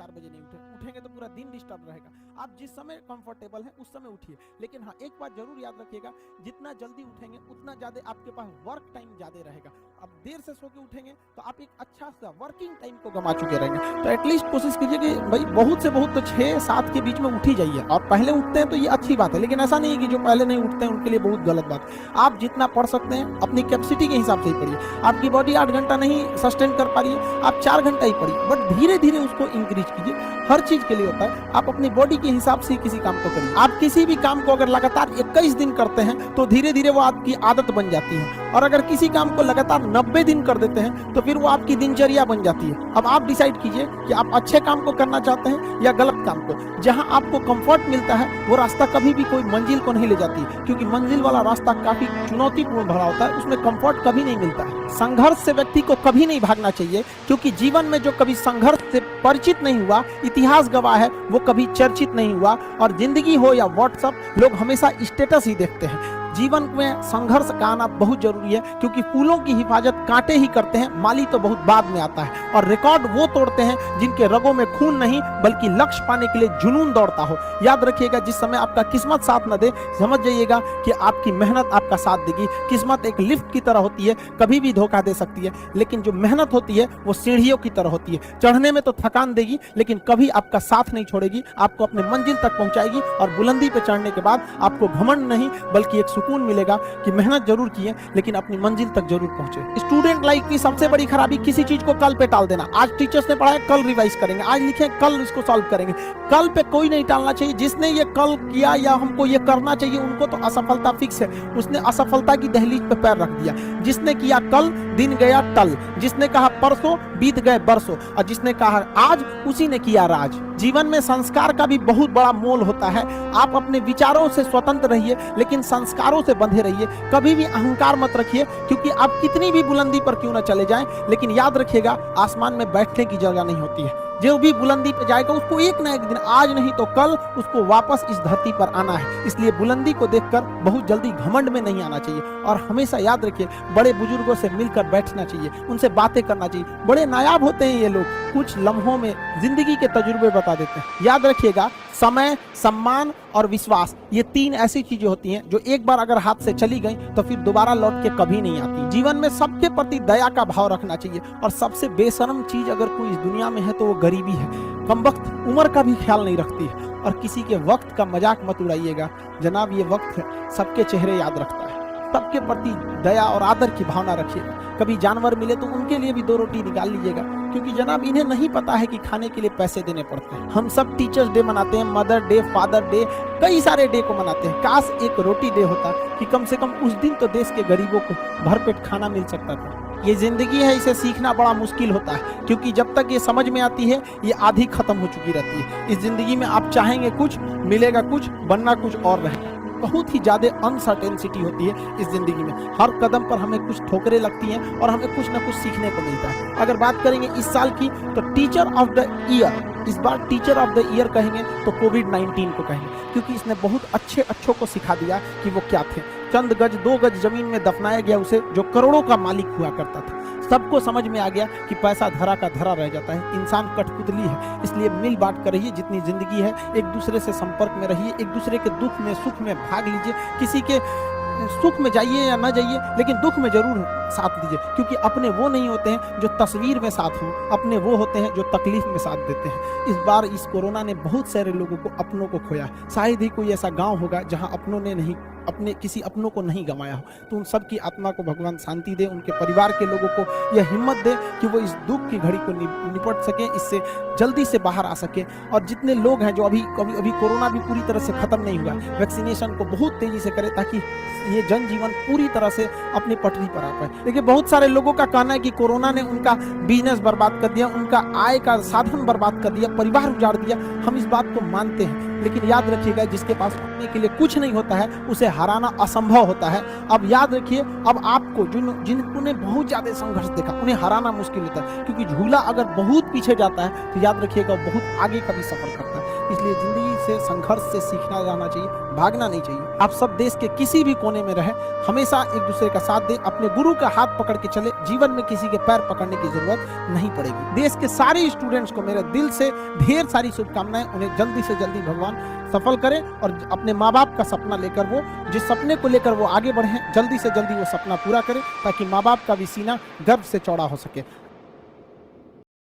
4 बजे नहीं उठेंगे तो पूरा दिन डिस्टर्ब रहेगा। आप जिस समय कंफर्टेबल है उस समय उठिए, लेकिन हाँ एक बात जरूर याद रखिएगा, जितना जल्दी उठेंगे उतना ज्यादा आपके पास वर्क टाइम ज्यादा रहेगा। अब देर से सो के उठेंगे तो आप एक अच्छा सा वर्किंग टाइम को गंवा चुके रहेंगे। तो एटलीस्ट कोशिश कीजिए कि भाई बहुत से बहुत तो 6-7 के बीच में उठ ही जाइए। और पहले उठते हैं तो ये अच्छी बात है, लेकिन ऐसा नहीं है कि जो पहले नहीं उठते हैं उनके लिए बहुत गलत बात। आप जितना पढ़ सकते हैं अपनी कैपेसिटी के हिसाब से ही पढ़िए। आपकी बॉडी 8 घंटा नहीं सस्टेन कर पा रही है, आप 4 घंटा ही पढ़िए, बट धीरे धीरे उसको इंक्रीज कीजिए। हर चीज के लिए होता है, आप अपनी बॉडी के हिसाब से किसी काम को करिए। आप किसी भी काम को अगर लगातार 21 दिन करते हैं तो धीरे धीरे वो आपकी आदत बन जाती है, और अगर किसी काम को लगातार 90 दिन कर देते हैं तो फिर वो आपकी दिनचर्या बन जाती है। अब आप डिसाइड कीजिए कि आप अच्छे काम को करना चाहते हैं या गलत काम को। जहां आपको कंफर्ट मिलता है वो रास्ता कभी भी कोई मंजिल को नहीं ले जाती, क्योंकि मंजिल वाला रास्ता काफी चुनौतीपूर्ण भरा होता है, उसमें कंफर्ट कभी नहीं मिलता है। संघर्ष से व्यक्ति को कभी नहीं भागना चाहिए, क्योंकि जीवन में जो कभी संघर्ष से परिचित नहीं हुआ, इतिहास गवाह है, वो कभी चर्चित नहीं हुआ। और जिंदगी हो या व्हाट्सएप, लोग हमेशा स्टेटस ही देखते हैं। जीवन में संघर्ष का आना बहुत जरूरी है, क्योंकि फूलों की हिफाजत कांटे ही करते हैं, माली तो बहुत बाद में आता है। और रिकॉर्ड वो तोड़ते हैं जिनके रगों में खून नहीं बल्कि लक्ष्य पाने के लिए जुनून दौड़ता हो। याद रखिएगा, जिस समय आपका किस्मत साथ न दे, समझ जाइएगा कि आपकी मेहनत आपका साथ देगी। किस्मत एक लिफ्ट की तरह होती है, कभी भी धोखा दे सकती है, लेकिन जो मेहनत होती है वो सीढ़ियों की तरह होती है। चढ़ने में तो थकान देगी, लेकिन कभी आपका साथ नहीं छोड़ेगी, आपको अपने मंजिल तक पहुंचाएगी। और बुलंदी पे चढ़ने के बाद आपको घमंड नहीं बल्कि एक सुकून मिलेगा कि मेहनत जरूर किए, लेकिन अपनी मंजिल तक जरूर पहुंचे। स्टूडेंट लाइफ की सबसे बड़ी खराबी किसी चीज को कल पे टाल देना। आज टीचर्स ने पढ़ाया, कल रिवाइज करेंगे, आज लिखे कल इसको सॉल्व करेंगे। कल पे कोई नहीं टालना चाहिए। जिसने ये कल किया या हमको ये करना चाहिए, उनको तो असफलता फिक्स है, उसने असफलता की दहलीज पे पैर रख दिया। जिसने किया कल, दिन गया टल। जिसने कहा परसों, बीत गए बरसों। और जिसने कहा आज, उसी ने किया राज। जीवन में संस्कार का भी बहुत बड़ा मोल होता है। आप अपने विचारों से स्वतंत्र रहिए, लेकिन संस्कारों से बंधे रहिए। कभी भी अहंकार मत रखिए, क्योंकि आप कितनी भी बुलंदी पर क्यों न चले जाएं, लेकिन याद रखिएगा आसमान में बैठने की जगह नहीं होती है। जो भी बुलंदी पे जाएगा उसको एक ना एक दिन, आज नहीं तो कल, उसको वापस इस धरती पर आना है। इसलिए बुलंदी को देखकर बहुत जल्दी घमंड में नहीं आना चाहिए। और हमेशा याद रखिए, बड़े बुजुर्गों से मिलकर बैठना चाहिए, उनसे बातें करना चाहिए। बड़े नायाब होते हैं ये लोग, कुछ लम्हों में जिंदगी के तजुर्बे बता देते हैं। याद रखिएगा, समय, सम्मान और विश्वास, ये 3 ऐसी चीजें होती हैं जो एक बार अगर हाथ से चली गई तो फिर दोबारा लौट के कभी नहीं आती। जीवन में सबके प्रति दया का भाव रखना चाहिए। और सबसे बेशर्म चीज अगर कोई इस दुनिया में है तो वो गरीबी है। कमबख्त उम्र का भी ख्याल नहीं रखती है। और किसी के वक्त का मजाक मत उड़ाइएगा जनाब, ये वक्त है, सबके चेहरे याद रखता है। सबके प्रति दया और आदर की भावना रखिएगा। कभी जानवर मिले तो उनके लिए भी 2 रोटी निकाल लीजिएगा, क्योंकि जनाब इन्हें नहीं पता है कि खाने के लिए पैसे देने पड़ते हैं। हम सब टीचर्स डे मनाते हैं, मदर डे, फादर डे, कई सारे डे को मनाते हैं। काश एक रोटी डे होता कि कम से कम उस दिन तो देश के गरीबों को भरपेट खाना मिल सकता था। ये जिंदगी है, इसे सीखना बड़ा मुश्किल होता है, क्योंकि जब तक ये समझ में आती है ये आधी खत्म हो चुकी रहती है। इस जिंदगी में आप चाहेंगे कुछ, मिलेगा कुछ, बनना कुछ और रहेगा। बहुत ही ज्यादा अनसर्टेनिटी होती है इस जिंदगी में। हर कदम पर हमें कुछ ठोकरें लगती हैं और हमें कुछ ना कुछ सीखने को मिलता है। अगर बात करेंगे इस साल की, तो टीचर ऑफ द ईयर, इस बार टीचर ऑफ द ईयर कहेंगे तो कोविड-19 को कहेंगे, क्योंकि इसने बहुत अच्छों को सिखा दिया कि वो क्या थे। चंद गज 2 गज जमीन में दफनाया गया उसे, जो करोड़ों का मालिक हुआ करता था। सबको समझ में आ गया कि पैसा धरा का धरा रह जाता है, इंसान कठपुतली है। इसलिए मिल बांट कर रहिए, जितनी जिंदगी है एक दूसरे से संपर्क में रहिए, एक दूसरे के दुख में सुख में भाग लीजिए। किसी के सुख में जाइए या ना जाइए, लेकिन दुख में जरूर साथ दीजिए, क्योंकि अपने वो नहीं होते हैं जो तस्वीर में साथ हों, अपने वो होते हैं जो तकलीफ में साथ देते हैं। इस बार इस कोरोना ने बहुत सारे लोगों को, अपनों को खोया। शायद ही कोई ऐसा गांव होगा जहां अपनों ने नहीं, अपने किसी अपनों को नहीं गंवाया हो। तो उन सब की आत्मा को भगवान शांति दे, उनके परिवार के लोगों को यह हिम्मत दे कि वो इस दुख की घड़ी को निपट सके, इससे जल्दी से बाहर आ सके। और जितने लोग हैं जो अभी कोरोना भी पूरी तरह से खत्म नहीं हुआ, वैक्सीनेशन को बहुत तेजी से करें ताकि ये जनजीवन पूरी तरह से अपनी पटरी पर आ पाए। देखिए, बहुत सारे लोगों का कहना है कि कोरोना ने उनका बिजनेस बर्बाद कर दिया, उनका आय का साधन बर्बाद कर दिया, परिवार उजाड़ दिया। हम इस बात को मानते हैं, लेकिन याद रखिएगा, जिसके पास पाने के लिए कुछ नहीं होता है उसे हराना असंभव होता है। अब याद रखिए, अब आपको जिन्होंने बहुत ज्यादा संघर्ष देखा उन्हें हराना मुश्किल होता है, क्योंकि झूला अगर बहुत पीछे जाता है तो याद रखिएगा बहुत आगे का भी सफर करता है। इसलिए जिंदगी से संघर्ष से सीखना जाना चाहिए, भागना नहीं चाहिए। आप सब देश के किसी भी कोने में रहें, हमेशा एक दूसरे का साथ दें, अपने गुरु का हाथ पकड़ के चले, जीवन में किसी के पैर पकड़ने की जरूरत नहीं पड़ेगी। देश के सारे स्टूडेंट्स को मेरे दिल से ढेर सारी शुभकामनाएं, उन्हें जल्दी से जल्दी भगवान सफल करें और अपने माँ बाप का सपना लेकर वो जिस सपने को लेकर वो आगे बढ़े, जल्दी से जल्दी वो सपना पूरा करें, ताकि माँ बाप का भी सीना गर्व से चौड़ा हो सके।